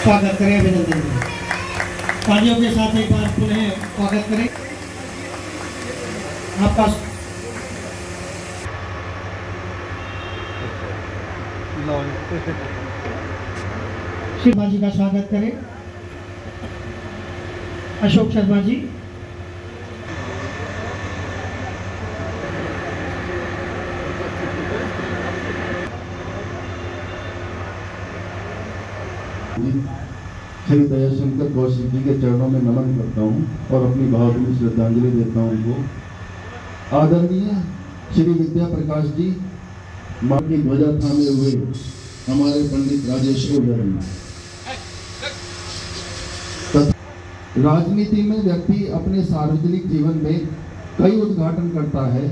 स्वागत करें, अभिनंदन करें। तालियों के साथ एक बार पुनः स्वागत करें आपका। शर्मा जी का स्वागत करें। अशोक शर्मा जी। श्री दयाशंकर कौशिक जी के चरणों में नमन करता हूं और अपनी भावभीनी श्रद्धांजलि देता हूं उनको। आदरणीय श्री विद्या प्रकाश जी, मां की ध्वजा थामे हुए हमारे पंडित राजेश ओझा। राजनीति में व्यक्ति अपने सार्वजनिक जीवन में कई उद्घाटन करता है,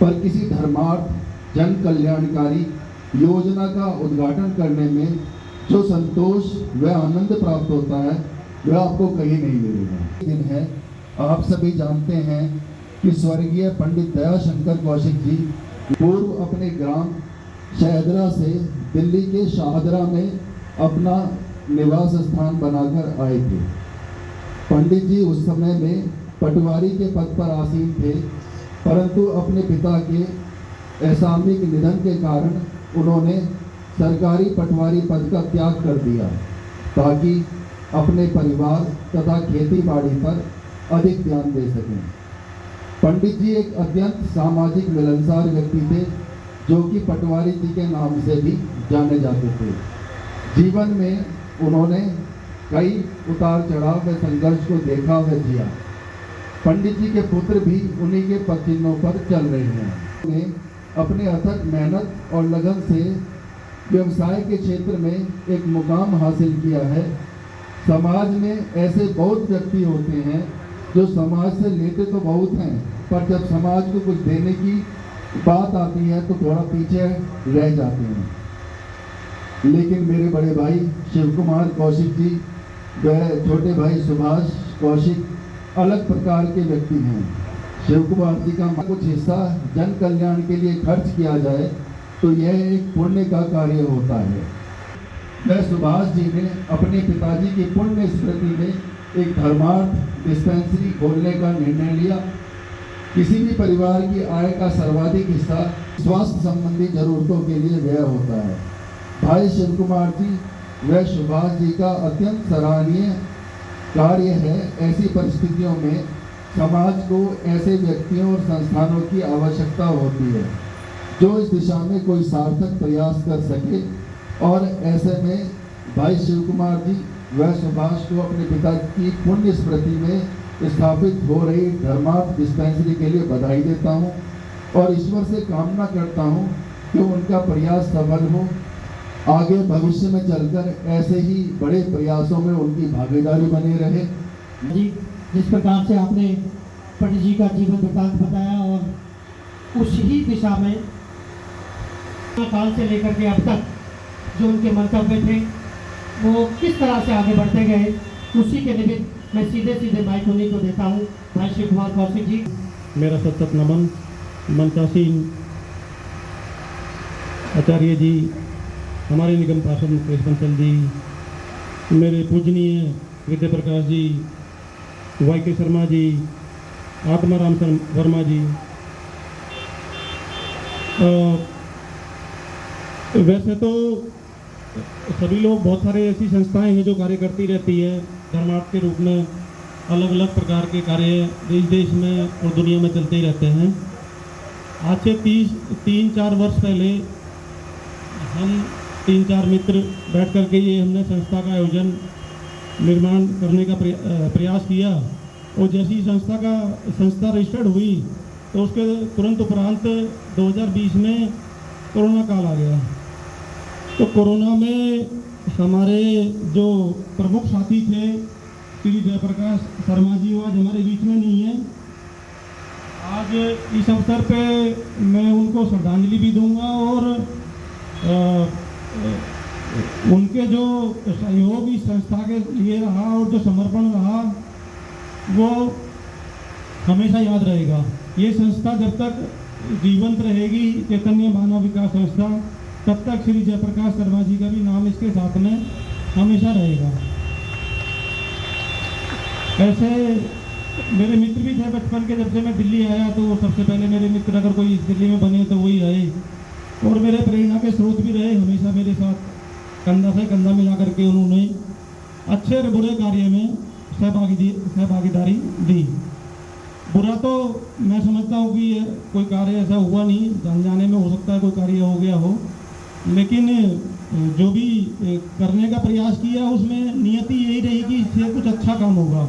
पर किसी धर्मार्थ जन कल्याणकारी योजना का उद्घाटन करने में जो संतोष व आनंद प्राप्त होता है वह आपको कहीं नहीं मिलेगा। दिन है, आप सभी जानते हैं कि स्वर्गीय पंडित दयाशंकर कौशिक जी पूर्व अपने ग्राम शहदरा से दिल्ली के शाहदरा में अपना निवास स्थान बनाकर आए थे। पंडित जी उस समय में पटवारी के पद पर आसीन थे, परंतु अपने पिता के असामयिक निधन के कारण उन्होंने सरकारी पटवारी पद का त्याग कर दिया ताकि अपने परिवार तथा खेती बाड़ी पर अधिक ध्यान दे सकें। पंडित जी एक अत्यंत सामाजिक मिलनसार व्यक्ति थे, जो कि पटवारी जी के नाम से भी जाने जाते थे। जीवन में उन्होंने कई उतार चढ़ाव व संघर्ष को देखा व जिया। पंडित जी के पुत्र भी उन्हीं के पद चिन्हों पर चल रहे हैं। उन्हें अपने अथक मेहनत और लगन से व्यवसाय के क्षेत्र में एक मुकाम हासिल किया है। समाज में ऐसे बहुत व्यक्ति होते हैं जो समाज से लेते तो बहुत हैं, पर जब समाज को कुछ देने की बात आती है तो थोड़ा पीछे रह जाते हैं। लेकिन मेरे बड़े भाई शिव कुमार कौशिक जी व छोटे भाई सुभाष कौशिक अलग प्रकार के व्यक्ति हैं। शिव कुमार जी का कुछ हिस्सा जन कल्याण के लिए खर्च किया जाए तो यह एक पुण्य का कार्य होता है। वह सुभाष जी ने अपने पिताजी की पुण्य स्मृति में एक धर्मार्थ डिस्पेंसरी खोलने का निर्णय लिया। किसी भी परिवार की आय का सर्वाधिक हिस्सा स्वास्थ्य संबंधी जरूरतों के लिए व्यय होता है। भाई शिव कुमार जी व सुभाष जी का अत्यंत सराहनीय कार्य है। ऐसी परिस्थितियों में समाज को ऐसे व्यक्तियों और संस्थानों की आवश्यकता होती है जो इस दिशा में कोई सार्थक प्रयास कर सके, और ऐसे में भाई शिव कुमार जी व सुभाष को अपने पिता की पुण्य स्मृति में स्थापित हो रही धर्मार्थ डिस्पेंसरी के लिए बधाई देता हूं और ईश्वर से कामना करता हूं कि उनका प्रयास सफल हो। आगे भविष्य में चलकर ऐसे ही बड़े प्रयासों में उनकी भागीदारी बनी रहे। जी, जिस प्रकार से आपने पंडित जी का जीवन वृत्तांत बताया और उसी दिशा में काल से लेकर के अब तक जो उनके मंतव्य थे वो किस तरह से आगे बढ़ते गए, उसी के निमित्त मैं सीधे माइक उन्हीं को देता हूँ। भाई शिव कुमार कौशिक जी। मेरा सतत नमन मंचासीन आचार्य जी, हमारे निगम पार्षद मुकेश बंसल जी, मेरे पूजनीय विद्या प्रकाश जी, वाई शर्मा जी, आत्माराम वर्मा जी। वैसे तो सभी लोग, बहुत सारे ऐसी संस्थाएं हैं जो कार्य करती रहती है धर्मार्थ के रूप में। अलग अलग प्रकार के कार्य देश में और दुनिया में चलते ही रहते हैं। आज से 3-4 वर्ष पहले हम 3-4 मित्र बैठ कर के ये हमने संस्था का आयोजन निर्माण करने का प्रयास किया, और जैसी संस्था रजिस्टर्ड हुई तो उसके तुरंत उपरांत 2020 में कोरोना काल आ गया। तो कोरोना में हमारे जो प्रमुख साथी थे श्री जयप्रकाश शर्मा जी, वो आज हमारे बीच में नहीं है। आज इस अवसर पे मैं उनको श्रद्धांजलि भी दूंगा और उनके जो सहयोग इस संस्था के लिए रहा और जो समर्पण रहा वो हमेशा याद रहेगा। ये संस्था जब तक जीवंत रहेगी, चैतन्य मानव विकास संस्था, तब तक श्री जयप्रकाश शर्मा जी का भी नाम इसके साथ में हमेशा रहेगा। ऐसे मेरे मित्र भी थे बचपन के, जब से मैं दिल्ली आया तो सबसे पहले मेरे मित्र अगर कोई इस दिल्ली में बने तो वही आए, और मेरे प्रेरणा के स्रोत भी रहे। हमेशा मेरे साथ कंधा से कंधा मिला करके उन्होंने अच्छे और बुरे कार्य में सहभागीदारी दी। बुरा तो मैं समझता हूँ कि कोई कार्य ऐसा हुआ नहीं, जान जाने में हो सकता है कोई कार्य हो गया हो, लेकिन जो भी करने का प्रयास किया उसमें नियति यही रही कि इससे कुछ अच्छा काम होगा।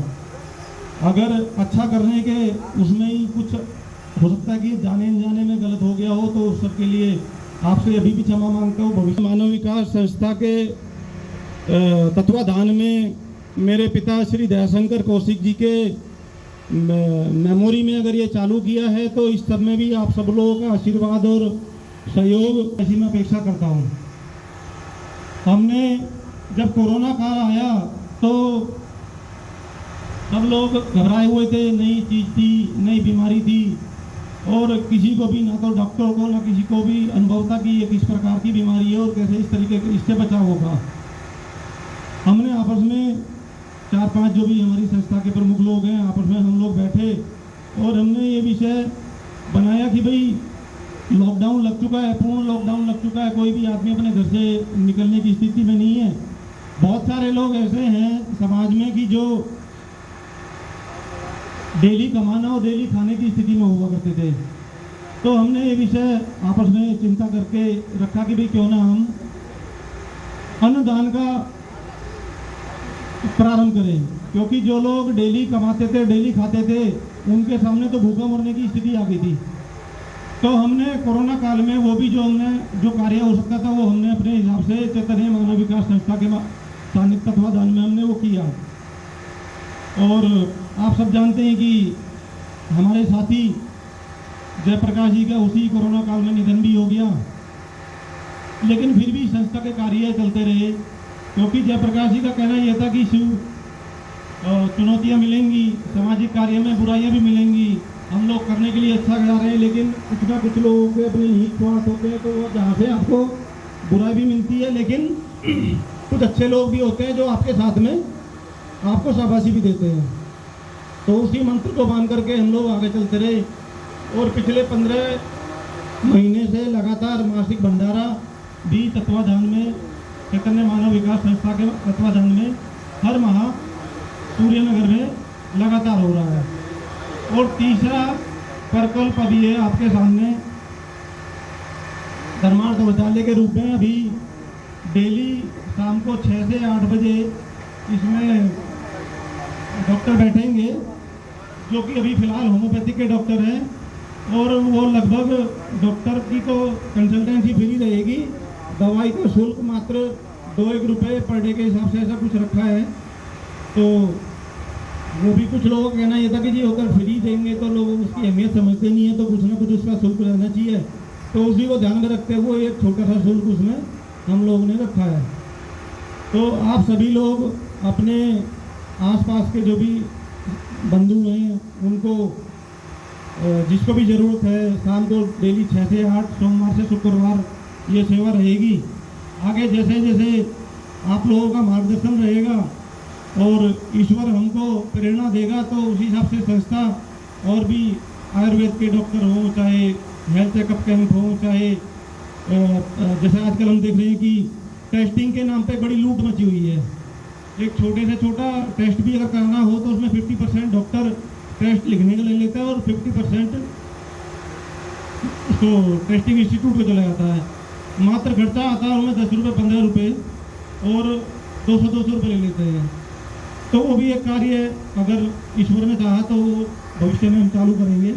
अगर अच्छा करने के उसमें ही कुछ हो सकता है कि जाने अनजाने में गलत हो गया हो, तो उस सबके लिए आपसे अभी भी क्षमा मांगता हूँ। भविष्य मानव विकास संस्था के तत्वाधान में मेरे पिता श्री दयाशंकर कौशिक जी के मेमोरी में अगर ये चालू किया है, तो इस सब में भी आप सब लोगों का आशीर्वाद और सहयोग ऐसी मैं अपेक्षा करता हूँ। हमने जब कोरोना काल आया तो सब लोग घबराए हुए थे, नई चीज़ थी, नई बीमारी थी, और किसी को भी, ना तो डॉक्टर को ना किसी को भी अनुभव था कि ये किस प्रकार की बीमारी है और कैसे इस तरीके के इससे बचाव होगा। हमने आपस में 4-5 जो भी हमारी संस्था के प्रमुख लोग हैं, आपस में हम लोग बैठे और हमने ये विषय बनाया कि भाई लॉकडाउन लग चुका है, पूर्ण लॉकडाउन लग चुका है, कोई भी आदमी अपने घर से निकलने की स्थिति में नहीं है। बहुत सारे लोग ऐसे हैं समाज में कि जो डेली कमाना और डेली खाने की स्थिति में हुआ करते थे। तो हमने ये विषय आपस में चिंता करके रखा कि भाई क्यों ना हम अन्नदान का प्रारंभ करें, क्योंकि जो लोग डेली कमाते थे, डेली खाते थे, उनके सामने तो भूखा मरने की स्थिति आ गई थी। तो हमने कोरोना काल में वो भी जो कार्य हो सकता था वो हमने अपने हिसाब से चैतन्य मानव विकास संस्था के सानिध्य तत्वाधान में हमने वो किया। और आप सब जानते हैं कि हमारे साथी जयप्रकाश जी का उसी कोरोना काल में निधन भी हो गया, लेकिन फिर भी संस्था के कार्य चलते रहे, क्योंकि जयप्रकाश जी का कहना यह था कि चुनौतियाँ मिलेंगी, सामाजिक कार्य में बुराइयाँ भी मिलेंगी, हम लोग करने के लिए अच्छा जा रहे हैं, लेकिन कुछ ना कुछ लोगों के अपने निहित स्वार्थ होते हैं, तो वो जहाँ से आपको बुराई भी मिलती है, लेकिन कुछ अच्छे लोग भी होते हैं जो आपके साथ में आपको शाबाशी भी देते हैं। तो उसी मंत्र को मान करके हम लोग आगे चलते रहे, और पिछले 15 महीने से लगातार मासिक भंडारा भी तत्वाधान में, चैतन्य मानव विकास संस्था के तत्वाधान में हर माह सूर्यनगर में लगातार हो रहा है। और तीसरा प्रकल्प अभी है आपके सामने, धर्मार्थ विद्यालय के रूप में अभी डेली शाम को 6 से 8 बजे इसमें डॉक्टर बैठेंगे, जो कि अभी फ़िलहाल होम्योपैथिक के डॉक्टर हैं, और वो लगभग डॉक्टर की तो कंसल्टेंसी फ्री रहेगी, दवाई का शुल्क मात्र 2-1 रुपये पर डे के हिसाब से ऐसा कुछ रखा है। तो वो भी कुछ लोगों का कहना ये था कि जी अगर फ्री देंगे तो लोग उसकी अहमियत समझते नहीं है, तो कुछ ना कुछ उसका शुल्क रहना चाहिए। तो उसी को ध्यान में रखते हुए एक छोटा सा शुल्क उसमें हम लोगों ने रखा है। तो आप सभी लोग अपने आसपास के जो भी बंधु हैं उनको, जिसको भी ज़रूरत है, शाम को डेली 6 से 8, सोमवार से शुक्रवार ये सेवा रहेगी। आगे जैसे जैसे आप लोगों का मार्गदर्शन रहेगा और ईश्वर हमको प्रेरणा देगा, तो उसी हिसाब से संस्था और भी आयुर्वेद के डॉक्टर हों, चाहे हेल्थ चेकअप कैंप हो, चाहे जैसे आजकल हम देख रहे हैं कि टेस्टिंग के नाम पे बड़ी लूट मची हुई है। एक छोटे से छोटा टेस्ट भी अगर करना हो तो उसमें 50% डॉक्टर टेस्ट लिखने का ले लेता है और 50% उसको टेस्टिंग इंस्टीट्यूट को चला जाता है। मात्र खर्चा आता है उनमें 10 रुपये 15 रुपये और 200 रुपये ले लेते हैं। तो वो भी एक कार्य है, अगर ईश्वर ने चाहा तो भविष्य में हम चालू करेंगे,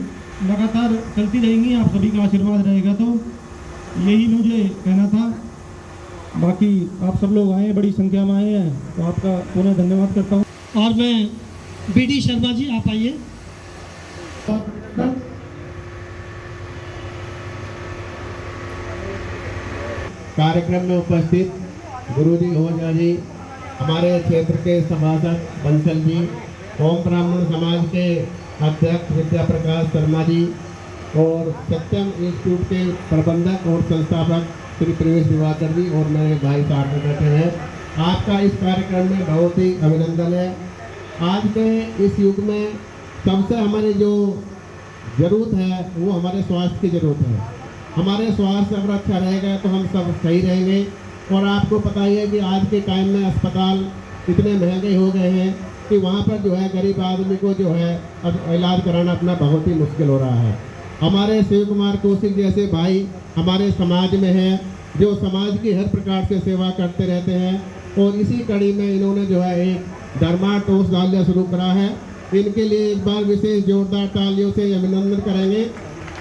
लगातार चलती रहेंगी, आप सभी का आशीर्वाद रहेगा। तो यही मुझे कहना था। बाकी आप सब लोग आए, बड़ी संख्या में आए हैं, तो आपका पुनः धन्यवाद करता हूँ। और मैं BD शर्मा जी, आप आइए। कार्यक्रम में उपस्थित गुरुजी ओझा जी, हमारे क्षेत्र के सभासद बंसल जी, ओम ब्राह्मण समाज के अध्यक्ष विद्या प्रकाश शर्मा जी और सत्यम इंस्टीट्यूट के प्रबंधक और संस्थापक श्री प्रवेश दिवाकर जी और मेरे भाई साहब बैठे हैं। आपका इस कार्यक्रम में बहुत ही अभिनंदन है। आज के इस युग में सबसे हमारी जो ज़रूरत है वो हमारे स्वास्थ्य की ज़रूरत है। हमारे स्वास्थ्य अगर अच्छा रहेगा तो हम सब सही रहेंगे। और आपको पता ही है कि आज के टाइम में अस्पताल इतने महंगे हो गए हैं कि वहाँ पर जो है गरीब आदमी को जो है अब इलाज कराना अपना बहुत ही मुश्किल हो रहा है। हमारे शिव कुमार कौशिक जैसे भाई हमारे समाज में हैं, जो समाज की हर प्रकार से सेवा करते रहते हैं, और इसी कड़ी में इन्होंने जो है एक धर्माटोषालय शुरू करा है। इनके लिए एक बार विशेष जोरदार तालियों से अभिनंदन करेंगे।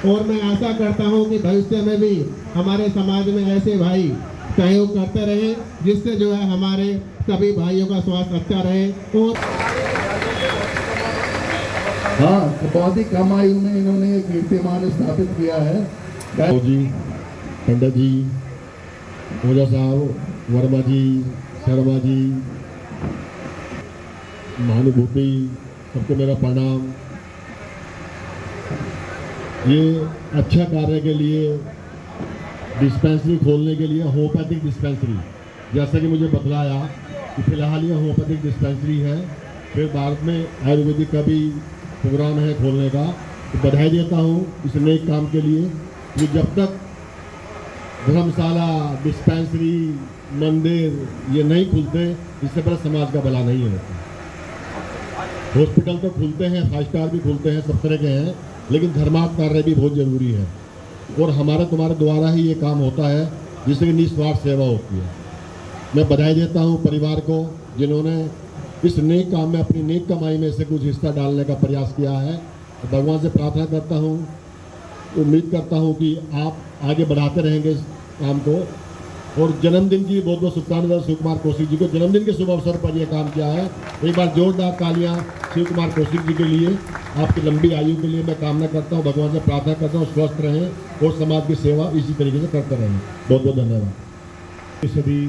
और मैं आशा करता हूं कि भविष्य में भी हमारे समाज में ऐसे भाई सहयोग करते रहें, जिससे जो है हमारे सभी भाइयों का स्वास्थ्य अच्छा रहे। और हाँ, बहुत ही कम आयु में इन्होंने एक कीर्तिमान स्थापित किया है। जी, पंडित जी, ओझा साहब, वर्मा जी, शर्मा जी, महानुभूति, सबको मेरा प्रणाम। ये अच्छा कार्य के लिए डिस्पेंसरी खोलने के लिए होम्योपैथिक डिस्पेंसरी, जैसा कि मुझे बतलाया कि फिलहाल ये होम्योपैथिक डिस्पेंसरी है, फिर भारत में आयुर्वेदिक का भी प्रोग्राम है खोलने का। तो बधाई देता हूँ इस नेक काम के लिए। कि जब तक धर्मशाला, डिस्पेंसरी, मंदिर ये नहीं खुलते, इससे पहले समाज का भला नहीं होता। हॉस्पिटल तो खुलते हैं, 5 स्टार भी खुलते हैं, सब तरह के हैं, लेकिन धर्मार्थ कार्य भी बहुत ज़रूरी है। और हमारे तुम्हारे द्वारा ही ये काम होता है, जिससे कि निस्वार्थ सेवा होती है। मैं बधाई देता हूँ परिवार को, जिन्होंने इस नेक काम में अपनी नेक कमाई में से कुछ हिस्सा डालने का प्रयास किया है। तो भगवान से प्रार्थना करता हूँ, उम्मीद करता हूँ कि आप आगे बढ़ाते रहेंगे इस काम को। और जन्मदिन की बहुत बहुत शुभकामनाएं शिव कुमार कौशिक जी को। जन्मदिन के शुभ अवसर पर यह काम किया है। एक बार जोरदार तालियां शिव कुमार कौशिक जी के लिए, आपकी लंबी आयु के लिए मैं कामना करता हूं, भगवान से प्रार्थना करता हूं स्वस्थ रहें और समाज की सेवा इसी तरीके से करते रहें। बहुत बहुत धन्यवाद। सभी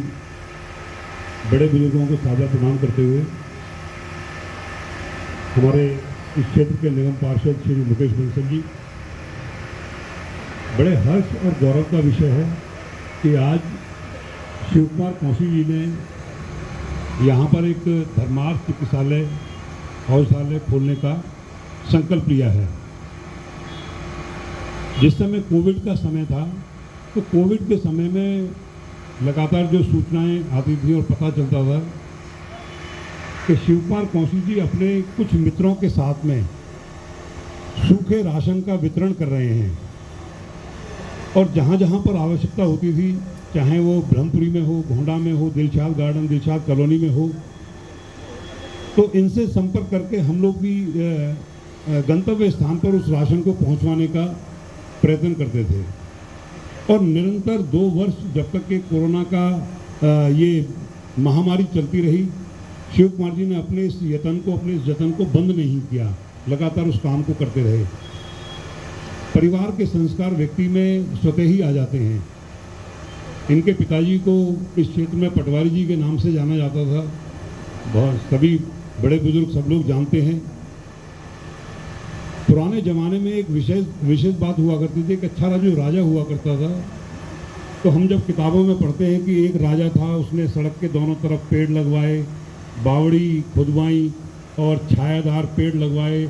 बड़े बुजुर्गों को सादर प्रणाम करते हुए हमारे इस क्षेत्र के निगम पार्षद श्री मुकेश बंसल जी, बड़े हर्ष और गौरव का विषय है कि आज शिव कुमार कौशिक जी ने यहाँ पर एक धर्मार्थ चिकित्सालय औषधालय खोलने का संकल्प लिया है। जिस समय कोविड का समय था, तो कोविड के समय में लगातार जो सूचनाएं आती थी और पता चलता था कि शिव कुमार कौशिक जी अपने कुछ मित्रों के साथ में सूखे राशन का वितरण कर रहे हैं। और जहाँ जहाँ पर आवश्यकता होती थी, चाहे वो ब्रह्मपुरी में हो, गोंडा में हो, दिलशाद गार्डन, दिलशाद कॉलोनी में हो, तो इनसे संपर्क करके हम लोग भी गंतव्य स्थान पर उस राशन को पहुंचवाने का प्रयत्न करते थे। और निरंतर 2 वर्ष जब तक कि कोरोना का ये महामारी चलती रही, शिव कुमार जी ने अपने इस जतन को बंद नहीं किया, लगातार उस काम को करते रहे। परिवार के संस्कार व्यक्ति में स्वतः ही आ जाते हैं। इनके पिताजी को इस क्षेत्र में पटवारी जी के नाम से जाना जाता था, बहुत सभी बड़े बुजुर्ग सब लोग जानते हैं। पुराने ज़माने में एक विशेष बात हुआ करती थी कि अच्छा जो राजा हुआ करता था, तो हम जब किताबों में पढ़ते हैं कि एक राजा था, उसने सड़क के दोनों तरफ पेड़ लगवाए, बावड़ी खुदवाई और छायादार पेड़ लगवाए,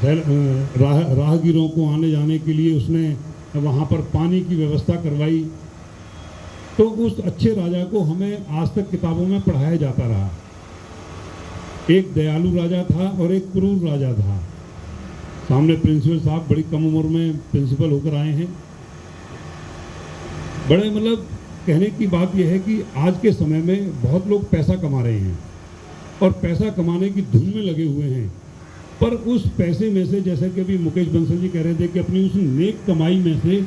राहगीरों को आने जाने के लिए उसने वहाँ पर पानी की व्यवस्था करवाई। तो उस अच्छे राजा को हमें आज तक किताबों में पढ़ाया जाता रहा। एक दयालु राजा था और एक क्रूर राजा था। सामने प्रिंसिपल साहब बड़ी कम उम्र में प्रिंसिपल होकर आए हैं। बड़े मतलब कहने की बात यह है कि आज के समय में बहुत लोग पैसा कमा रहे हैं और पैसा कमाने की धुन में लगे हुए हैं, पर उस पैसे में से, जैसे कि अभी मुकेश बंसल जी कह रहे थे कि अपनी उस नेक कमाई में से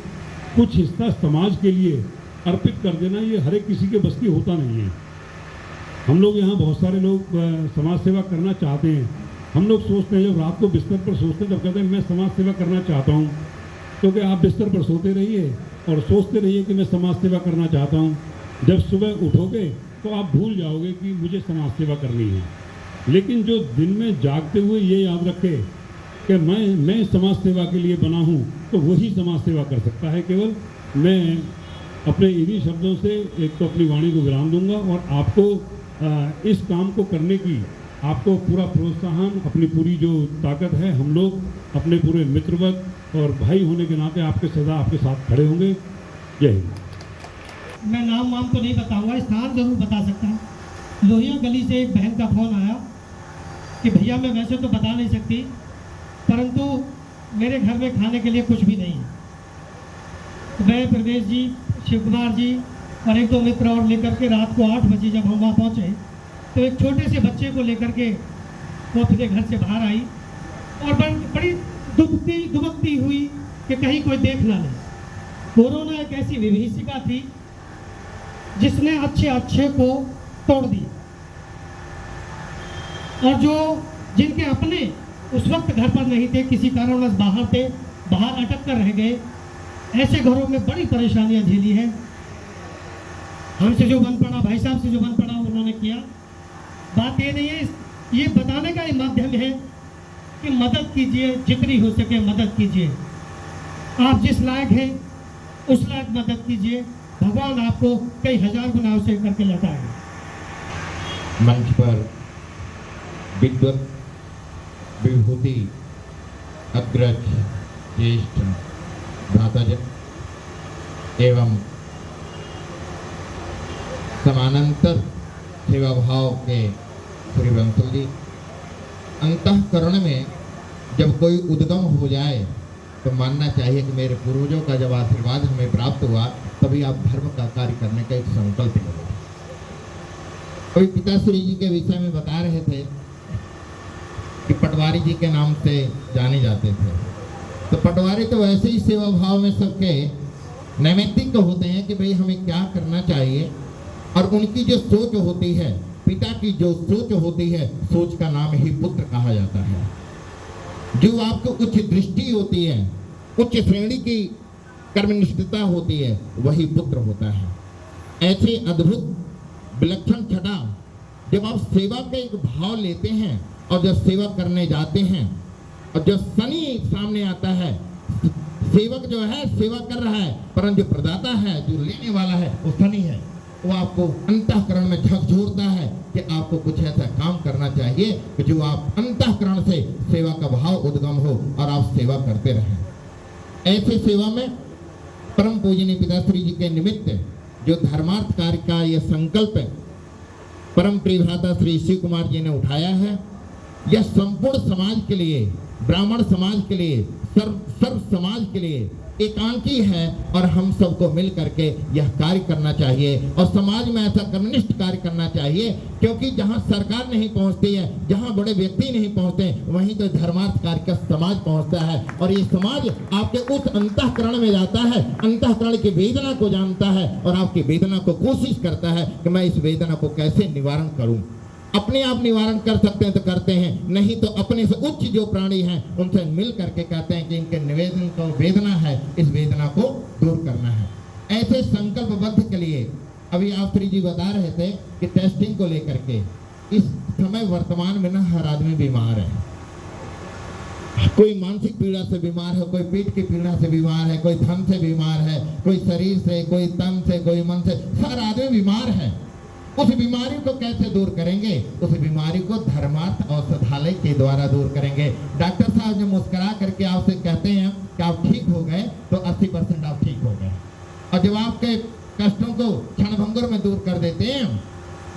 कुछ हिस्सा समाज के लिए अर्पित कर देना, ये हर एक किसी के बस की होता नहीं है। हम लोग यहाँ बहुत सारे लोग समाज सेवा करना चाहते हैं। हम लोग सोचते हैं, जब रात को बिस्तर पर सोचते हैं तब कहते हैं मैं समाज सेवा करना चाहता हूँ। तो क्या आप बिस्तर पर सोते रहिए और सोचते रहिए कि मैं समाज सेवा करना चाहता हूँ। जब सुबह उठोगे तो आप भूल जाओगे कि मुझे समाज सेवा करनी है। लेकिन जो दिन में जागते हुए ये याद रखे कि मैं समाज सेवा के लिए बना हूँ, तो वही समाज सेवा कर सकता है। केवल मैं अपने इन्हीं शब्दों से एक तो अपनी वाणी को विराम दूंगा और आपको इस काम को करने की आपको पूरा प्रोत्साहन, अपनी पूरी जो ताकत है, हम लोग अपने पूरे मित्रवत और भाई होने के नाते आपके सदा आपके साथ खड़े होंगे। जय हिंद। मैं नाम वाम तो नहीं बताऊंगा, स्थान जरूर बता सकता हूँ। लोहिया गली से एक बहन का फोन आया कि भैया मैं वैसे तो बता नहीं सकती, परंतु मेरे घर में खाने के लिए कुछ भी नहीं है। तो मैं प्रवेश जी, शिव कुमार जी और एक दो मित्र और लेकर के रात को 8 बजे जब हम वहाँ पहुँचे तो एक छोटे से बच्चे को लेकर के वो अपने घर से बाहर आई और बड़ी दुबकती हुई कि कहीं कोई देख ना ले। कोरोना एक ऐसी विभीषिका थी जिसने अच्छे को तोड़ दिया, और जो जिनके अपने उस वक्त घर पर नहीं थे, किसी कारणवश बाहर थे, बाहर अटक कर रह गए, ऐसे घरों में बड़ी परेशानियां झेली हैं। हमसे जो बन पड़ा, भाई साहब से जो बन पड़ा उन्होंने किया। बात ये नहीं है, ये बताने का ही माध्यम है कि मदद कीजिए, जितनी हो सके मदद कीजिए। आप जिस लायक हैं उस लायक मदद कीजिए, भगवान आपको कई हजार गुना उसे करके लौटाएगा। मंच पर विद्वत, विभूति, अग्रज, ज्येष्ठ भ्राताजन एवं समानांतर सेवा भाव के श्री बंसल जी, अंतःकरण में जब कोई उद्गम हो जाए तो मानना चाहिए कि मेरे पूर्वजों का जब आशीर्वाद हमें प्राप्त हुआ तभी आप धर्म का कार्य करने का एक संकल्प ले। कोई पिताश्री जी के विषय में बता रहे थे कि पटवारी जी के नाम से जाने जाते थे। तो पटवारी तो वैसे ही सेवा भाव में सबके नैमित्तिक होते हैं कि भाई हमें क्या करना चाहिए, और उनकी जो सोच होती है, पिता की जो सोच होती है, सोच का नाम ही पुत्र कहा जाता है। जो आपको उच्च दृष्टि होती है, उच्च श्रेणी की कर्मनिष्ठता होती है, वही पुत्र होता है। ऐसे अद्भुत विलक्षण छटा जब आप सेवा के एक भाव लेते हैं और जब सेवा करने जाते हैं और जब शनि सामने आता है, सेवक जो है सेवा कर रहा है, परंतु जो प्रदाता है, जो लेने वाला है, वो शनि है। वो आपको अंतःकरण में झकझोरता है कि आपको कुछ ऐसा काम करना चाहिए कि जो आप अंतःकरण से सेवा का भाव उद्गम हो और आप सेवा करते रहें। ऐसे सेवा में परम पूजनीय पिताश्री जी के निमित्त जो धर्मार्थ कार्य का यह संकल्प परम प्रिय भ्राता श्री शिव कुमार जी ने उठाया है, यह संपूर्ण समाज के लिए, ब्राह्मण समाज के लिए, सर्व समाज के लिए एकांकी है, और हम सबको मिल करके यह कार्य करना चाहिए और समाज में ऐसा कर्मनिष्ठ कार्य करना चाहिए, क्योंकि जहां सरकार नहीं पहुंचती है, जहां बड़े व्यक्ति नहीं पहुंचते, वहीं तो धर्मार्थ कार्य का समाज पहुंचता है। और ये समाज आपके उस अंतःकरण में जाता है, अंतःकरण की वेदना को जानता है और आपकी वेदना को कोशिश करता है कि मैं इस वेदना को कैसे निवारण करूं। अपने आप निवारण कर सकते हैं तो करते हैं, नहीं तो अपने से उच्च जो प्राणी हैं उनसे मिल करके कहते हैं कि इनके निवेदन को वेदना है, इस वेदना को दूर करना है। ऐसे संकल्पबद्ध के लिए अभी आप श्री जी बता रहे थे कि टेस्टिंग को लेकर के इस समय वर्तमान में ना हर आदमी बीमार है। कोई मानसिक पीड़ा से बीमार है, कोई पीठ की पीड़ा से बीमार है, कोई धन से बीमार है, कोई शरीर से, कोई तन से, कोई मन से, हर आदमी बीमार है। उस बीमारी को कैसे दूर करेंगे? उस बीमारी को धर्मार्थ औषधालय के द्वारा दूर करेंगे। डॉक्टर साहब जब मुस्कुरा करके आपसे कहते हैं कि आप ठीक हो गए तो 80% आप ठीक हो गए, और जब आपके कष्टों को क्षणभंगुर में दूर कर देते हैं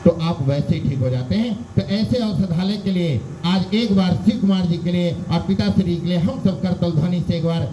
तो आप वैसे ही ठीक हो जाते हैं। तो ऐसे औषधालय के लिए आज एक बार शिव कुमार जी के लिए और पिताश्री के लिए हम सब करतल ध्वनि से एक बार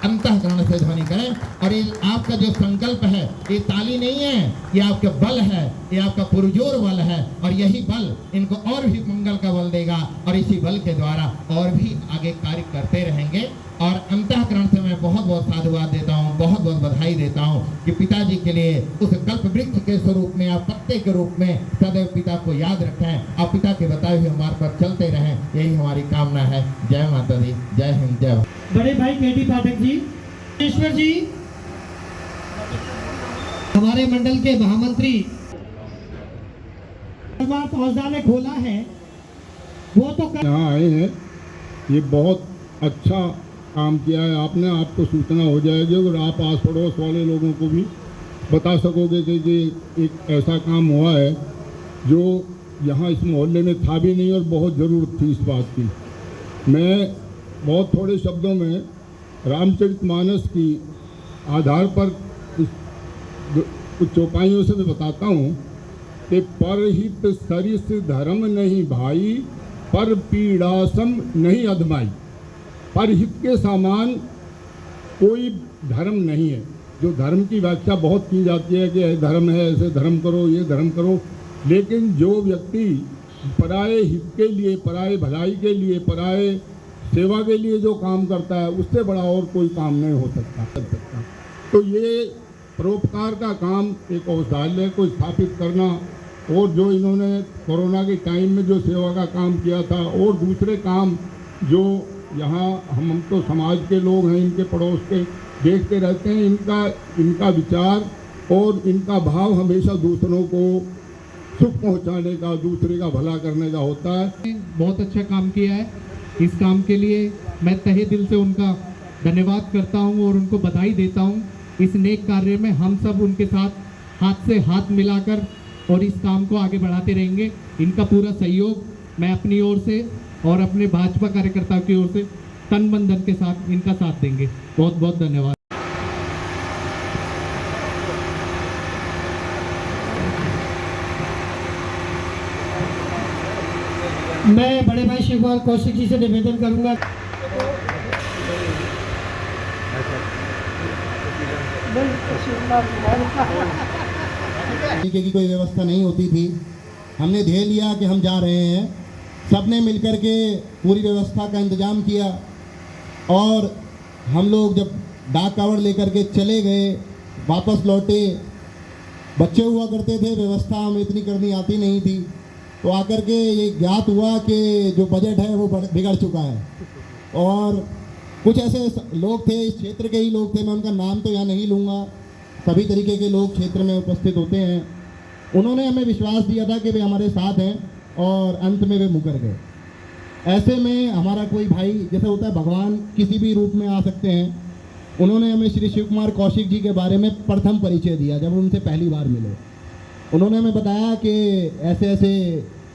अंतःकरण से ध्वनि करें। और ये आपका जो संकल्प है, ये ताली नहीं है, ये आपका बल है, ये आपका पुरजोर बल है, और यही बल इनको और भी मंगल का बल देगा, और इसी बल के द्वारा और भी आगे कार्य करते रहेंगे। और अंतःकरण से मैं बहुत बहुत साधुवाद देता हूँ, बहुत बहुत बधाई देता हूँ कि पिताजी के लिए उस कल्प वृक्ष के स्वरूप में, आप पत्ते के रूप में सदैव पिता को याद रखें, आप पिता के बताए हुए मार्ग पर चलते रहें, यही हमारी कामना है। जय माता दी, जय हिंद, जय भारत। बड़े भाई केटी पाठक जी, ईश्वर जी, हमारे मंडल के महामंत्री, औषधालय खोला है वो तो यहाँ आए हैं, ये बहुत अच्छा काम किया है आपने। आपको सूचना हो जाएगी और आप आस पड़ोस वाले लोगों को भी बता सकोगे कि ये एक ऐसा काम हुआ है जो यहाँ इस मोहल्ले में था भी नहीं और बहुत ज़रूरत थी इस बात की। मैं बहुत थोड़े शब्दों में रामचरितमानस की आधार पर कुछ चौपाइयों से मैं बताता हूँ कि परहित सरिस धर्म नहीं भाई, पर पीड़ासम नहीं अधमाई। परहित के समान कोई धर्म नहीं है। जो धर्म की व्याख्या बहुत की जाती है कि ये धर्म है, ऐसे धर्म करो, ये धर्म करो, लेकिन जो व्यक्ति पराये हित के लिए, पराये भलाई के लिए, पराये सेवा के लिए जो काम करता है, उससे बड़ा और कोई काम नहीं हो सकता। तो ये परोपकार का काम, एक औषधालय को स्थापित करना, और जो इन्होंने कोरोना के टाइम में जो सेवा का काम किया था, और दूसरे काम जो यहाँ हम तो समाज के लोग हैं, इनके पड़ोस के देखते रहते हैं, इनका विचार और इनका भाव हमेशा दूसरों को सुख पहुँचाने का, दूसरे का भला करने का होता है। बहुत अच्छा काम किया है। इस काम के लिए मैं तहे दिल से उनका धन्यवाद करता हूं और उनको बधाई देता हूं। इस नेक कार्य में हम सब उनके साथ हाथ से हाथ मिलाकर और इस काम को आगे बढ़ाते रहेंगे। इनका पूरा सहयोग मैं अपनी ओर से और अपने भाजपा कार्यकर्ताओं की ओर से तन मन धन के साथ इनका साथ देंगे। बहुत बहुत धन्यवाद। मैं बड़े भाई शिव कुमार कौशिक जी से निवेदन करूंगा। की कोई व्यवस्था नहीं होती थी। हमने ध्येय लिया कि हम जा रहे हैं, सबने मिलकर के पूरी व्यवस्था का इंतजाम किया और हम लोग जब डाक कावड़ लेकर के चले गए, वापस लौटे, बच्चे हुआ करते थे, व्यवस्था हमें इतनी करनी आती नहीं थी, तो आकर के ये ज्ञात हुआ कि जो बजट है वो बिगड़ चुका है। और कुछ ऐसे लोग थे, इस क्षेत्र के ही लोग थे, मैं उनका नाम तो यहाँ नहीं लूँगा, सभी तरीके के लोग क्षेत्र में उपस्थित होते हैं। उन्होंने हमें विश्वास दिया था कि वे हमारे साथ हैं और अंत में वे मुकर गए। ऐसे में हमारा कोई भाई, जैसे होता है भगवान किसी भी रूप में आ सकते हैं, उन्होंने हमें श्री शिव कुमार कौशिक जी के बारे में प्रथम परिचय दिया जब उनसे पहली बार मिले। उन्होंने हमें बताया कि ऐसे ऐसे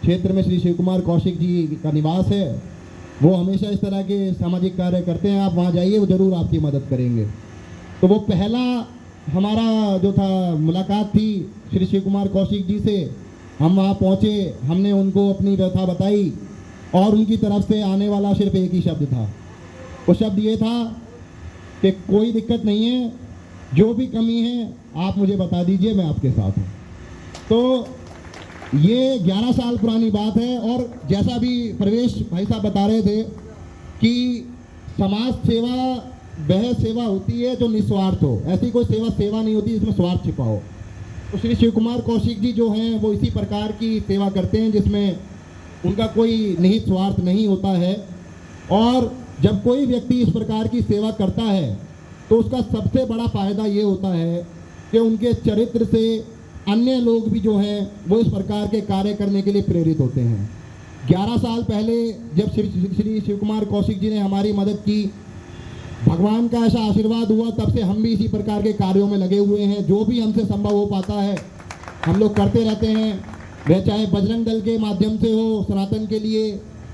क्षेत्र में श्री शिव कुमार कौशिक जी का निवास है, वो हमेशा इस तरह के सामाजिक कार्य करते हैं, आप वहाँ जाइए, वो ज़रूर आपकी मदद करेंगे। तो वो पहला हमारा जो था मुलाकात थी श्री शिव कुमार कौशिक जी से। हम वहाँ पहुँचे, हमने उनको अपनी व्यथा बताई और उनकी तरफ से आने वाला सिर्फ एक ही शब्द था। वो शब्द ये था कि कोई दिक्कत नहीं है, जो भी कमी है आप मुझे बता दीजिए, मैं आपके साथ हूँ। तो ये 11 साल पुरानी बात है। और जैसा भी प्रवेश भाई साहब बता रहे थे कि समाज सेवा वह सेवा होती है जो निस्वार्थ हो, ऐसी कोई सेवा नहीं होती जिसमें स्वार्थ छिपा हो। तो श्री शिव कुमार कौशिक जी जो हैं वो इसी प्रकार की सेवा करते हैं जिसमें उनका कोई निहित स्वार्थ नहीं होता है। और जब कोई व्यक्ति इस प्रकार की सेवा करता है तो उसका सबसे बड़ा फायदा ये होता है कि उनके चरित्र से अन्य लोग भी जो हैं वो इस प्रकार के कार्य करने के लिए प्रेरित होते हैं। 11 साल पहले जब श्री शिव कुमार कौशिक जी ने हमारी मदद की, भगवान का ऐसा आशीर्वाद हुआ, तब से हम भी इसी प्रकार के कार्यों में लगे हुए हैं। जो भी हमसे संभव हो पाता है हम लोग करते रहते हैं, वह चाहे बजरंग दल के माध्यम से हो सनातन के लिए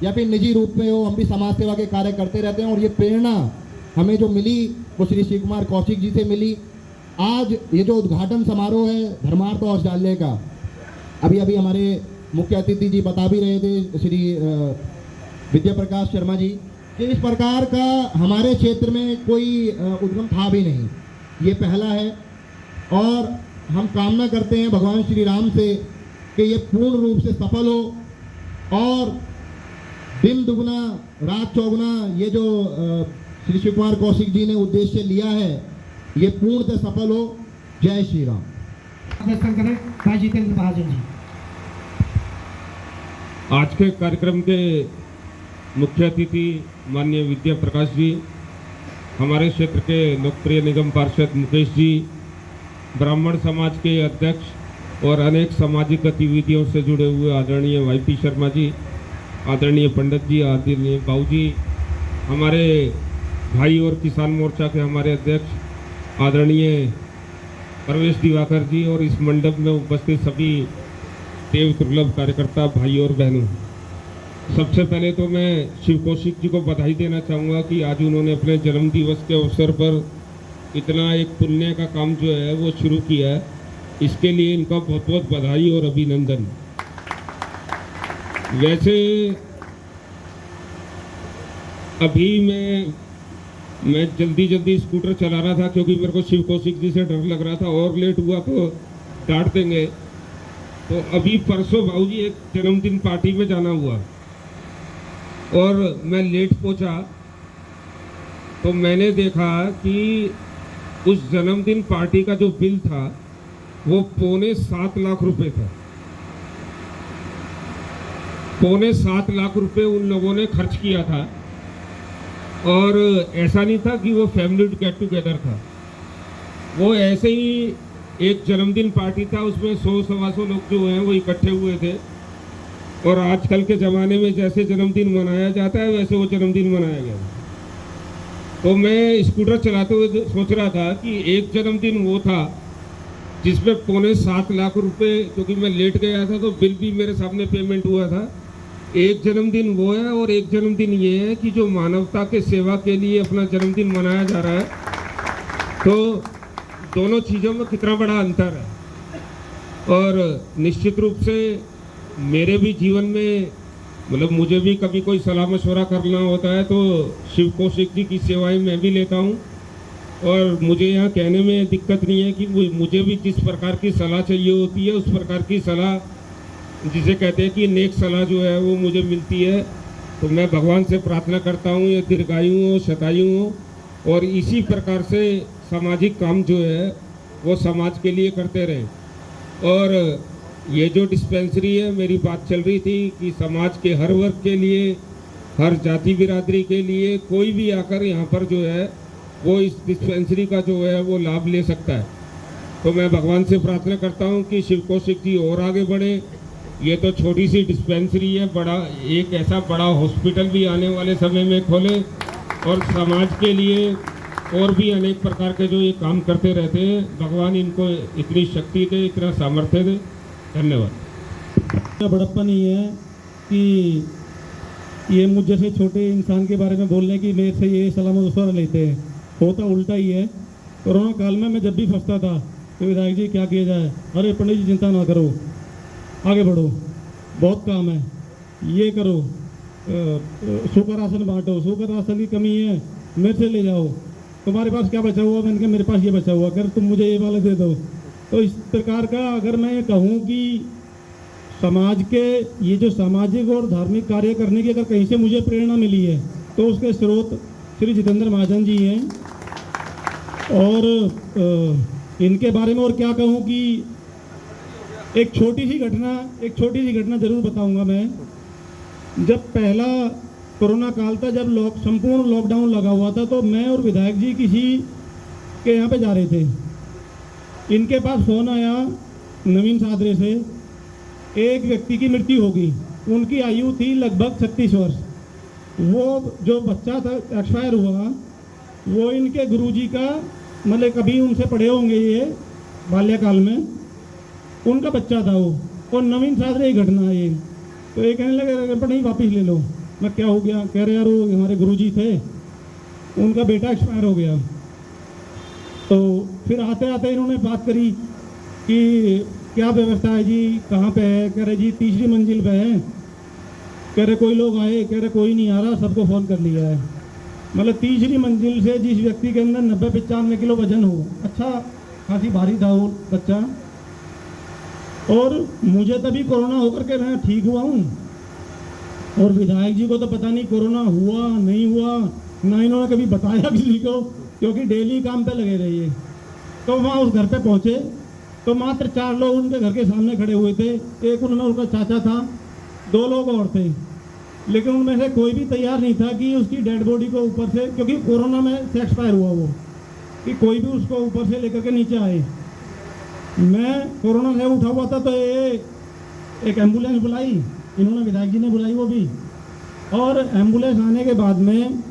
या फिर निजी रूप में हो, हम भी समाज सेवा के कार्य करते रहते हैं। और ये प्रेरणा हमें जो मिली वो श्री शिव कुमार कौशिक जी से मिली। आज ये जो उद्घाटन समारोह है धर्मार्थ औषधालय का, अभी अभी हमारे मुख्य अतिथि जी बता भी रहे थे, श्री विद्या प्रकाश शर्मा जी, कि इस प्रकार का हमारे क्षेत्र में कोई उद्गम था भी नहीं, ये पहला है। और हम कामना करते हैं भगवान श्री राम से कि ये पूर्ण रूप से सफल हो और दिन दुगना रात चौगुना ये जो श्री शिव कुमार कौशिक जी ने उद्देश्य लिया है ये पूर्णतः सफल हो। जय श्री राम। दर्शन करें भाई जितेंद्र महाजन जी। आज के कार्यक्रम के मुख्य अतिथि माननीय विद्या प्रकाश जी, हमारे क्षेत्र के लोकप्रिय निगम पार्षद मुकेश जी, ब्राह्मण समाज के अध्यक्ष और अनेक सामाजिक गतिविधियों से जुड़े हुए आदरणीय वाईपी शर्मा जी, आदरणीय पंडित जी, आदरणीय बाबू जी, हमारे भाई और किसान मोर्चा के हमारे अध्यक्ष आदरणीय परवेश दिवाकर जी और इस मंडप में उपस्थित सभी देव दुर्लभ कार्यकर्ता भाई और बहनों, सबसे पहले तो मैं शिव कौशिक जी को बधाई देना चाहूँगा कि आज उन्होंने अपने जन्म दिवस के अवसर पर इतना एक पुण्य का काम जो है वो शुरू किया है। इसके लिए इनका बहुत बहुत बधाई और अभिनंदन। वैसे अभी मैं जल्दी स्कूटर चला रहा था क्योंकि मेरे को शिव कौशिक जी से डर लग रहा था, और लेट हुआ तो डांट देंगे। तो अभी परसों भाऊजी एक जन्मदिन पार्टी में जाना हुआ और मैं लेट पहुंचा, तो मैंने देखा कि उस जन्मदिन पार्टी का जो बिल था वो 6.25 लाख रुपए था। 6.25 लाख रुपए उन लोगों ने खर्च किया था, और ऐसा नहीं था कि वो फैमिली गेट टुगेदर था, वो ऐसे ही एक जन्मदिन पार्टी था। उसमें 100-125 लोग जो हैं वो इकट्ठे हुए थे, और आजकल के ज़माने में जैसे जन्मदिन मनाया जाता है वैसे वो जन्मदिन मनाया गया। तो मैं स्कूटर चलाते हुए सोच रहा था कि एक जन्मदिन वो था जिसमें 6.25 लाख रुपए, क्योंकि मैं लेट गया था तो बिल भी मेरे सामने पेमेंट हुआ था। एक जन्मदिन वो है और एक जन्मदिन ये है कि जो मानवता के सेवा के लिए अपना जन्मदिन मनाया जा रहा है, तो दोनों चीज़ों में कितना बड़ा अंतर है। और निश्चित रूप से मेरे भी जीवन में, मतलब मुझे भी कभी कोई सलाह मशवरा करना होता है तो शिव कौशिक जी की सेवाएं मैं भी लेता हूं, और मुझे यहाँ कहने में दिक्कत नहीं है कि मुझे भी जिस प्रकार की सलाह चाहिए होती है उस प्रकार की सलाह, जिसे कहते हैं कि नेक सलाह जो है वो मुझे मिलती है। तो मैं भगवान से प्रार्थना करता हूँ ये दीर्घायु हो, शतायु हो, और इसी प्रकार से सामाजिक काम जो है वो समाज के लिए करते रहें। और ये जो डिस्पेंसरी है, मेरी बात चल रही थी कि समाज के हर वर्ग के लिए, हर जाति बिरादरी के लिए कोई भी आकर यहाँ पर जो है वो इस डिस्पेंसरी का जो है वो लाभ ले सकता है। तो मैं भगवान से प्रार्थना करता हूँ कि शिव कौशिक जी और आगे बढ़े। ये तो छोटी सी डिस्पेंसरी है, बड़ा एक ऐसा बड़ा हॉस्पिटल भी आने वाले समय में खोले, और समाज के लिए और भी अनेक प्रकार के जो ये काम करते रहते हैं, भगवान इनको इतनी शक्ति दे, इतना सामर्थ्य दे। धन्यवाद। बड़प्पन ही है कि ये मुझ जैसे छोटे इंसान के बारे में बोलने की मेरे से ये सलाह मशवरा लेते हैं, होता उल्टा ही है। कोरोना काल में मैं जब भी फंसता था तो विधायक जी क्या किया जाए, अरे पंडित जी चिंता ना करो, आगे बढ़ो, बहुत काम है, ये करो, शुक्र आसन बांटो, शुक्र आसन की कमी है मेरे से ले जाओ, तुम्हारे पास क्या बचा हुआ, मैंने कहा मेरे पास ये बचा हुआ, अगर तुम मुझे ये वाले दे दो। तो इस प्रकार का अगर मैं कहूँ कि समाज के ये जो सामाजिक और धार्मिक कार्य करने की अगर कहीं से मुझे प्रेरणा मिली है तो उसके स्रोत श्री जितेंद्र महाजन जी हैं। और इनके बारे में और क्या कहूँ कि एक छोटी सी घटना ज़रूर बताऊंगा मैं। जब पहला कोरोना काल था, जब संपूर्ण लॉकडाउन लगा हुआ था, तो मैं और विधायक जी किसी के यहाँ पे जा रहे थे। इनके पास फ़ोन आया नवीन सादरे से, एक व्यक्ति की मृत्यु हो गई, उनकी आयु थी लगभग 36 वर्ष। वो जो बच्चा था एक्सपायर हुआ, वो इनके गुरुजी का, मतलब कभी उनसे पढ़े होंगे ये बाल्यकाल में, उनका बच्चा था वो। और नवीन सादरे ही घटना है ये। तो ये कहने लगे पर नहीं वापिस ले लो। मैं क्या हो गया, कह रहे यार वो हमारे गुरुजी थे, उनका बेटा एक्सपायर हो गया। तो फिर आते आते इन्होंने बात करी कि क्या व्यवस्था है जी, कहाँ पे है, कह रहे जी 3री मंजिल पे है, कह रहे कोई लोग आए, कह रहे कोई नहीं आ रहा, सबको फ़ोन कर लिया है। मतलब 3री मंजिल से जिस व्यक्ति के अंदर 90-95 किलो वजन हो, अच्छा खासी भारी था वो बच्चा। और मुझे तभी कोरोना होकर के मैं ठीक हुआ हूँ, और विधायक जी को तो पता नहीं कोरोना हुआ नहीं हुआ, ना इन्होंने कभी बताया किसी को, क्योंकि डेली काम पे लगे रहिए। तो वहाँ उस घर पे पहुँचे तो मात्र 4 लोग उनके घर के सामने खड़े हुए थे। एक उनमें उनका चाचा था, 2 लोग और थे, लेकिन उनमें से कोई भी तैयार नहीं था कि उसकी डेड बॉडी को ऊपर से, क्योंकि कोरोना में से एक्सपायर हुआ वो, कि कोई भी उसको ऊपर से लेकर के नीचे आए। मैं कोरोना से उठा हुआ था तो ये एक एम्बुलेंस बुलाई, इन्होंने विधायक जी ने बुलाई वो भी। और एम्बुलेंस आने के बाद में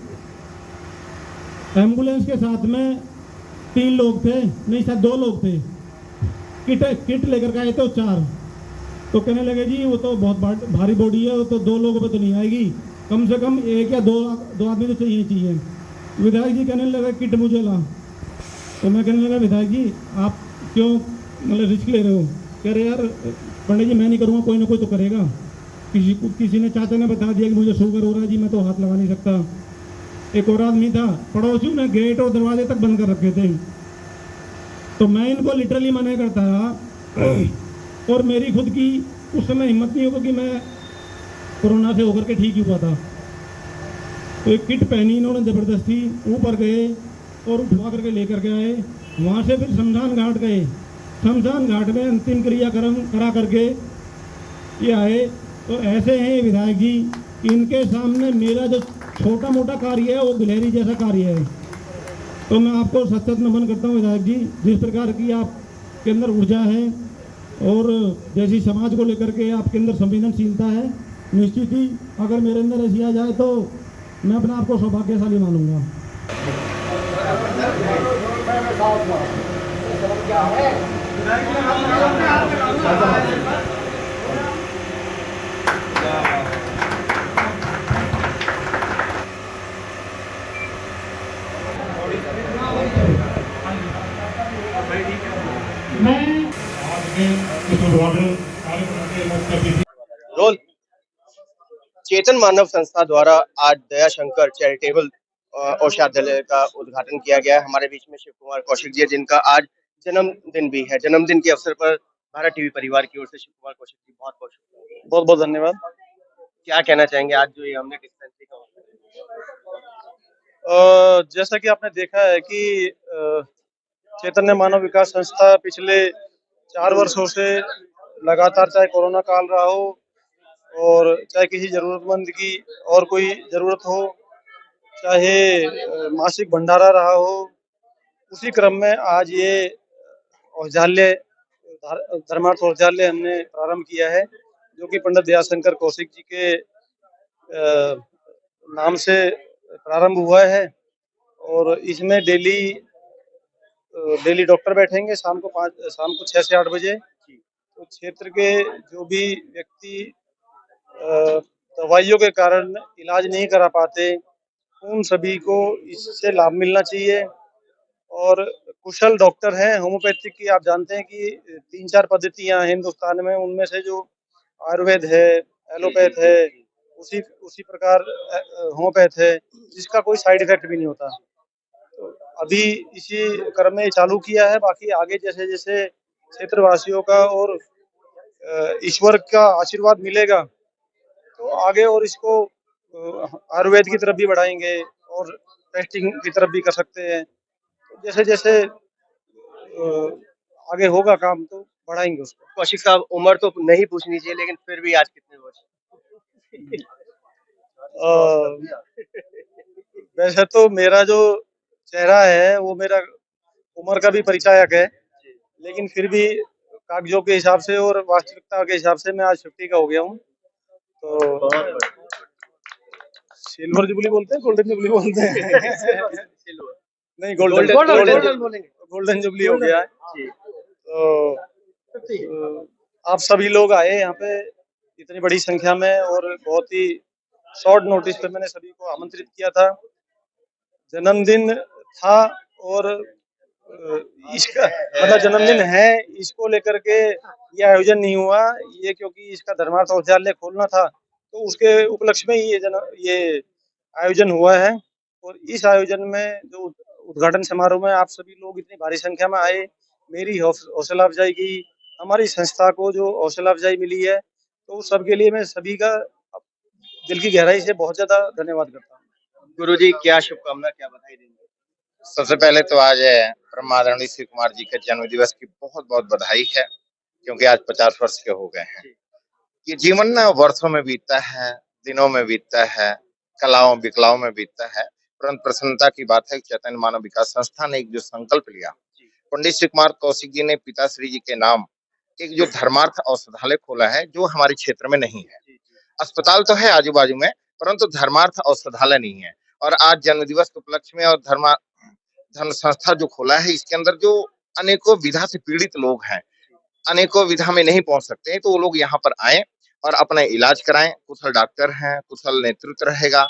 एम्बुलेंस के साथ में 3 लोग थे, नहीं शायद 2 लोग थे, किट लेकर के आए थे 4। तो कहने लगे जी वो तो बहुत भारी बॉडी है, वो तो 2 लोगों पे तो नहीं आएगी, कम से कम 1 या 2 आदमी तो चाहिए। विधायक जी कहने लगे किट मुझे ला। तो मैं कहने लगा विधायक जी आप क्यों मतलब रिस्क ले रहे हो? कह रहे यार पंडित जी मैं नहीं करूँगा, कोई ना कोई तो करेगा। किसी ने चाचा ने बता दिया कि मुझे शुगर हो रहा है जी, मैं तो हाथ लगा नहीं सकता। एक और आदमी था, पड़ोसियों ने गेट और दरवाजे तक बंद कर रखे थे। तो मैं इनको लिटरली मना करता रहा और मेरी खुद की उस समय हिम्मत नहीं होगा कि मैं कोरोना से होकर के ठीक ही हुआ था। तो एक किट पहनी इन्होंने ज़बरदस्ती, ऊपर गए और उठवा करके लेकर के आए। वहाँ से फिर शमशान घाट गए, शमशान घाट में अंतिम क्रियाक्रम करा करके ये आए। तो ऐसे हैं विधायक जी, इनके सामने मेरा जो छोटा मोटा कार्य है वो गिलहरी जैसा कार्य है। तो मैं आपको सच नमन करता हूँ विधायक जी, जिस प्रकार की आपके अंदर ऊर्जा है और जैसी समाज को लेकर के आपके अंदर संवेदनशीलता है, निश्चित ही अगर मेरे अंदर ऐसी आ जाए तो मैं अपने आप को सौभाग्यशाली मानूंगा। रोल चेतन मानव संस्था द्वारा आज दया शंकर चैरिटेबल औषधालय का उद्घाटन किया गया है। हमारे बीच में शिव कुमार कौशिक जी है, जिनका आज जन्मदिन भी है। जन्मदिन के अवसर पर भारत टीवी परिवार की ओर से शिव कुमार कौशिक जी बहुत बहुत बहुत धन्यवाद। क्या कहना चाहेंगे आज जो ये हमने डिस्पेंसरी का जैसा कि आपने देखा है कि चैतन्य मानव विकास संस्था पिछले 4 वर्षों से लगातार, चाहे कोरोना काल रहा हो और चाहे किसी जरूरतमंद की और कोई जरूरत हो, चाहे मासिक भंडारा रहा हो, उसी क्रम में आज ये औषधालय, धर्मार्थ औषधालय हमने प्रारंभ किया है, जो कि पंडित दयाशंकर कौशिक जी के नाम से प्रारंभ हुआ है। और इसमें डेली डॉक्टर बैठेंगे शाम को 6 से 8 बजे। तो क्षेत्र के जो भी व्यक्ति दवाइयों के कारण इलाज नहीं करा पाते, उन सभी को इससे लाभ मिलना चाहिए। और कुशल डॉक्टर हैं होम्योपैथिक की, आप जानते हैं कि 3-4 पद्धतियां हैं हिंदुस्तान में, उनमें से जो आयुर्वेद है, एलोपैथ है, उसी प्रकार होम्योपैथ है, जिसका कोई साइड इफेक्ट भी नहीं होता। तो अभी इसी क्रम में चालू किया है। बाकी आगे जैसे जैसे क्षेत्रवासियों का और ईश्वर का आशीर्वाद मिलेगा तो आगे और इसको आयुर्वेद की तरफ भी बढ़ाएंगे और टेस्टिंग की तरफ भी कर सकते हैं। तो जैसे जैसे आगे होगा काम तो बढ़ाएंगे उसको। कौशिक साहब, उम्र तो नहीं पूछनी चाहिए लेकिन फिर भी आज कितने वर्ष? वैसे तो मेरा जो चेहरा है वो मेरा उम्र का भी परिचायक है, लेकिन फिर भी कागजों के हिसाब से और वास्तविकता के हिसाब से मैं आज 50 का हो गया हूँ। तो सिल्वर जुबली बोलते हैं, गोल्डन जुबली बोलते हैं? नहीं, गोल्डन जुबली हो गया है। तो आप सभी लोग आए यहाँ पे इतनी बड़ी संख्या में, और बहुत ही शॉर्ट नोटिस पे मैंने सभी को आमंत्रित किया था। जन्मदिन था और इसका मतलब जन्मदिन है, इसको लेकर के ये आयोजन नहीं हुआ। ये क्योंकि इसका धर्मार्थ औषधालय खोलना था, तो उसके उपलक्ष्य में ही ये आयोजन हुआ है। और इस आयोजन में जो उद्घाटन समारोह में आप सभी लोग इतनी भारी संख्या में आए, मेरी हौसला अफजाई की, हमारी संस्था को जो हौसला अफजाई मिली है, तो सबके लिए मैं सभी का दिल की गहराई से बहुत ज्यादा धन्यवाद करता हूँ। गुरुजी, क्या शुभकामना, क्या बधाई देंगे? सबसे पहले तो आज परमादरणीय शिव कुमार जी के जन्म दिवस की बहुत बहुत बधाई है, क्योंकि आज 50 वर्ष के हो गए हैं। ये जीवन ना वर्षों में बीतता है, दिनों में बीतता है, कलाओं विकलाओं में बीतता है, परंतु प्रसन्नता की बात है कि चैतन्य मानव विकास संस्था ने एक जो संकल्प लिया, पंडित शिव कुमार कौशिक जी ने पिताश्री जी के नाम एक जो धर्मार्थ औषधालय खोला है, जो हमारे क्षेत्र में नहीं है। अस्पताल तो है आजू बाजू में, परंतु धर्मार्थ औषधालय नहीं है। और आज जन्म दिवस के उपलक्ष्य में और धर्म संस्था जो खोला है, इसके अंदर जो अनेकों विधा से पीड़ित लोग हैं, अनेकों विधा में नहीं पहुंच सकते हैं, तो वो लोग यहाँ पर आए और अपना इलाज कराएं। कुशल डॉक्टर हैं, कुशल नेतृत्व रहेगा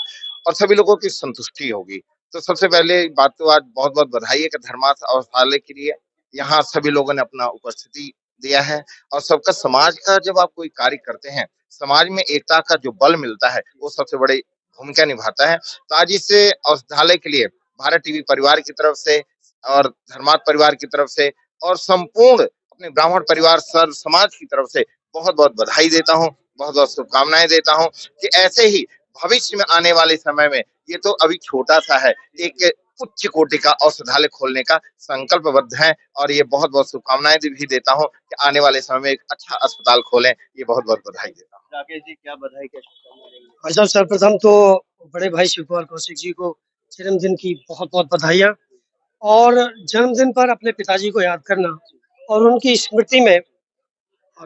और सभी लोगों की संतुष्टि होगी। तो सबसे पहले बात तो आज बहुत बहुत बधाई है कि धर्मार्थ औषधालय के लिए यहाँ सभी लोगों ने अपना उपस्थिति दिया है। और सबका समाज का जब आप कोई कार्य करते हैं, समाज में एकता का जो बल मिलता है वो सबसे बड़ी भूमिका निभाता है। तो आज इस औषधालय के लिए भारत टीवी परिवार की तरफ से और धर्मार्थ परिवार की तरफ से और संपूर्ण अपने ब्राह्मण परिवार सर्व समाज की तरफ से बहुत बहुत बधाई देता हूँ, बहुत बहुत शुभकामनाएं देता हूँ कि ऐसे ही भविष्य में आने वाले समय में, ये तो अभी छोटा सा है, एक उच्च कोटि का औषधालय खोलने का संकल्पबद्ध है और ये बहुत बहुत शुभकामनाएं भी देता हूँ कि आने वाले समय में एक अच्छा अस्पताल खोलें। ये बहुत बहुत बधाई देता हूँ। राकेश जी, क्या बधाई, क्या शुभकामनाएं देंगे? भाई साहब, सर्वप्रथम तो बड़े भाई शिव कुमार कौशिक जी को जन्मदिन की बहुत बहुत बधाइयाँ। और जन्मदिन पर अपने पिताजी को याद करना और उनकी स्मृति में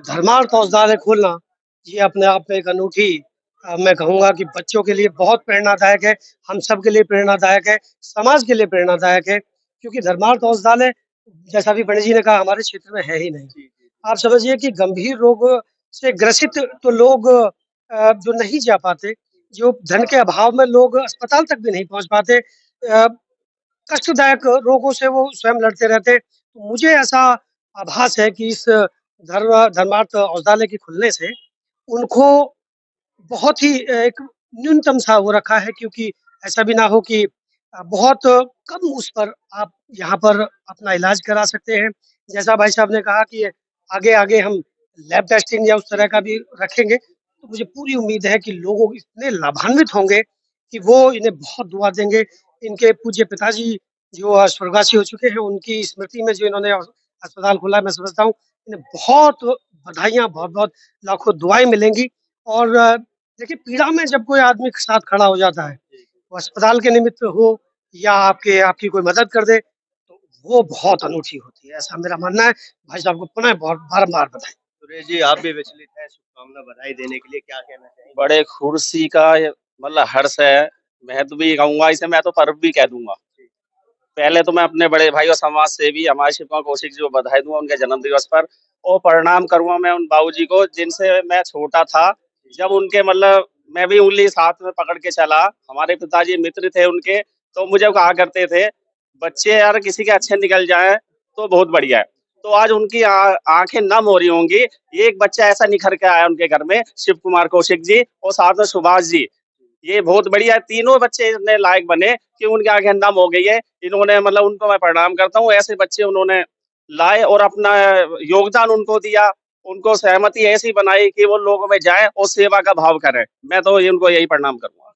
धर्मार्थ औषधालय खोलना, ये अपने आप में एक अनूठी, मैं कहूँगा कि बच्चों के लिए बहुत प्रेरणादायक है, हम सब के लिए प्रेरणादायक है, समाज के लिए प्रेरणादायक है। क्योंकि धर्मार्थ औषधालय, जैसा भी पंडित जी ने कहा, हमारे क्षेत्र में है ही नहीं। आप समझिए कि गंभीर रोग से ग्रसित तो लोग जो नहीं जा पाते, जो धन के अभाव में लोग अस्पताल तक भी नहीं पहुँच पाते, कष्टदायक रोगों से वो स्वयं लड़ते रहते। तो मुझे ऐसा आभास है कि इस धर्मार्थ औषधालय के खुलने से उनको बहुत ही एक न्यूनतम सा वो रखा है, क्योंकि ऐसा भी ना हो कि बहुत कम उस पर आप यहाँ पर अपना इलाज करा सकते हैं। जैसा भाई साहब ने कहा कि आगे आगे हम लैब टेस्टिंग या उस तरह का भी रखेंगे, तो मुझे पूरी उम्मीद है कि लोग इतने लाभान्वित होंगे कि वो इन्हें बहुत दुआ देंगे। इनके पूज्य पिताजी जो स्वर्गवासी हो चुके हैं, उनकी स्मृति में जो इन्होंने अस्पताल खोला है, मैं समझता हूँ इन्हें बहुत बधाइयाँ, बहुत-बहुत लाखों दुआएँ मिलेंगी। और देखिए, पीड़ा में जब कोई आदमी के साथ खड़ा हो जाता है, वो अस्पताल के निमित्त हो या आपकी कोई मदद कर दे, तो वो बहुत अनूठी होती है, ऐसा मेरा मानना है। भाई साहब को पुनः बहुत बारंबार बधाई। सुरेश जी, आप भी विचलित हैं, शुभकामना बधाई देने के लिए क्या कहना चाहेंगे? बड़े खुशी का मतलब हर्ष है। मैं तो भी कहूंगा, इसे मैं तो पर्व भी कह दूंगा। पहले तो मैं अपने बड़े भाई और समाज सेवी हमारे शिव कुमार कौशिक जी को बधाई दूंगा उनके जन्म दिवस पर, और प्रणाम करूंगा मैं उन बाबूजी को जिनसे मैं छोटा था, जब उनके मतलब मैं भी उंगली साथ में पकड़ के चला। हमारे पिताजी मित्र थे उनके, तो मुझे कहा करते थे, बच्चे यार किसी के अच्छे निकल जाए तो बहुत बढ़िया है। तो आज उनकी आंखें नम हो रही होंगी। एक बच्चा ऐसा निखर के आया उनके घर में, शिव कुमार कौशिक जी और साथ में सुभाष जी। ये बहुत बढ़िया, तीनों बच्चे इतने लायक बने कि उनकी आंखें नम हो गई है। इन्होंने मतलब उनको मैं प्रणाम करता हूँ, ऐसे बच्चे उन्होंने लाए और अपना योगदान उनको दिया। उनको सहमति ऐसी बनाई कि वो लोगों में जाए और सेवा का भाव करें। मैं तो उनको यही प्रणाम करूंगा।